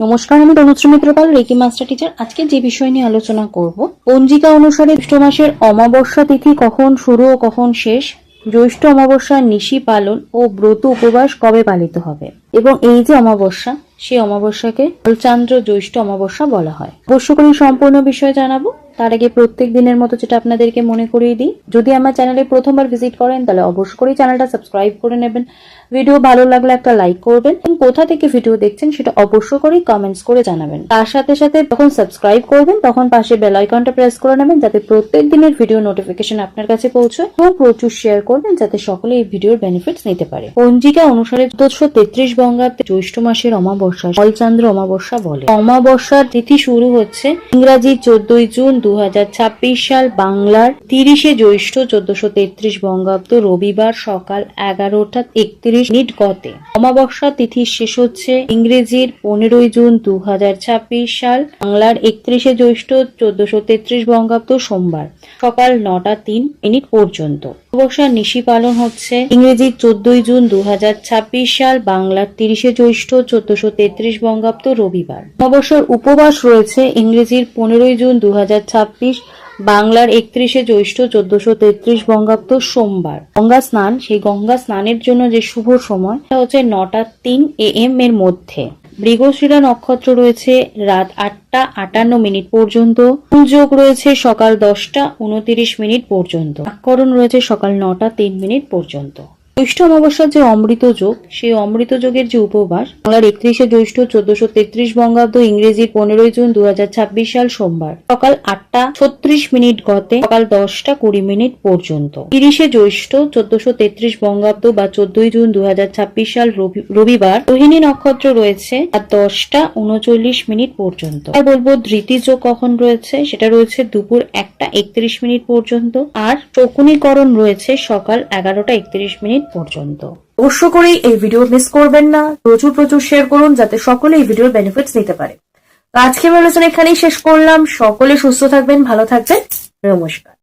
নমস্কার, আমি Tanushree Mitrapal, Reiki master teacher. আজকে যে বিষয় নিয়ে আলোচনা করব, পঞ্জিকা অনুসারে জ্যৈষ্ঠ মাসের অমাবস্যা তিথি কখন শুরু ও কখন শেষ, জ্যৈষ্ঠ অমাবস্যার নিশি পালন ও ব্রত উপবাস কবে পালিত হবে, এবং এই যে অমাবস্যা, সেই অমাবস্যাকে চান্দ্র জ্যৈষ্ঠ অমাবস্যা বলা হয়। অবশ্য করে সম্পূর্ণ বিষয় জানাবো। তার আগে প্রত্যেক দিনের মতো যেটা আপনাদেরকে মনে করিয়ে দিই, যদি আমার চ্যানেলে প্রথমবার ভিজিট করেন তাহলে অবশ্যই করে চ্যানেলটা সাবস্ক্রাইব করে নেবেন। ভিডিও ভালো লাগলে একটা লাইক করবেন এবং কোথা থেকে ভিডিও দেখছেন সেটা অবশ্যই করে কমেন্টস করে জানাবেন। তার সাথে সাথে যখন সাবস্ক্রাইব করবেন তখন পাশে বেল আইকনটা প্রেস করে নেবেন, যাতে প্রত্যেক দিনের ভিডিও নোটিফিকেশন আপনার কাছে পৌঁছয়, এবং প্রচুর শেয়ার করবেন যাতে সকলে এই ভিডিওর বেনিফিটস নিতে পারে। পঞ্জিকা অনুসারে 1433 বঙ্গাব্দে জ্যৈষ্ঠ মাসের অমাবস্যা জলচান্দ্র অমাবস্যা বলে। অমাবস্যার তিথি শুরু হচ্ছে ইংরাজি 14 জুন 2026 সাল, বাংলার 30 জ্যৈষ্ঠ 1433 বঙ্গাব্দ রবিবার সকাল 11:31 গতে। অমাবস্যা তিথি শেষ হচ্ছে ইংরেজির 15 জুন 2026 সাল, বাংলার 31 জ্যৈষ্ঠ 1433 বঙ্গাব্দ সোমবার সকাল 9:03 পর্যন্ত। অমাবস্যার নিশি পালন হচ্ছে ইংরেজি 14 জুন 2026 সাল, বাংলার 30 জ্যৈষ্ঠ 1433 বঙ্গাব্দ রবিবার। অমাবস্যার উপবাস রয়েছে ইংরেজির 15 জুন 2026, বাংলার 31 জ্যৈষ্ঠ 1433 বঙ্গাব্দ সোমবার। গঙ্গা স্নান, সেই গঙ্গা স্নানের জন্য যে শুভ সময় হচ্ছে 9:03 AM এর মধ্যে। মৃগশিরা নক্ষত্র রয়েছে রাত 8:58 পর্যন্ত। যোগ রয়েছে সকাল 10:29 পর্যন্ত। নামকরণ রয়েছে সকাল 9:03 পর্যন্ত। জ্যৈষ্ঠ অমাবস্যার যে অমৃত যোগ, সেই অমৃত যোগের যে উপবাস বাংলার 31 জ্যৈষ্ঠ 1433 বঙ্গাব্দ ইংরেজির 15 জুন 2026 সাল সোমবার সকাল 8:36 গতে সকাল 10:20 পর্যন্ত। 30 জ্যৈষ্ঠ 1433 বঙ্গাব্দ বা 14 জুন 2026 সাল রবিবার রোহিণী নক্ষত্র রয়েছে আর 10:39 পর্যন্ত। আর বলবো ধৃতি যোগ কখন রয়েছে, সেটা রয়েছে দুপুর 1:31 পর্যন্ত, আর শকুনীকরণ রয়েছে সকাল 11:31 পর্যন্ত। অবশ্য করেই এই ভিডিও মিস করবেন না, প্রচুর শেয়ার করুন যাতে সকলে এই ভিডিওর বেনিফিটস নিতে পারে। আজকে আমি আলোচনা এখানেই শেষ করলাম। সকলে সুস্থ থাকবেন, ভালো থাকবেন। নমস্কার।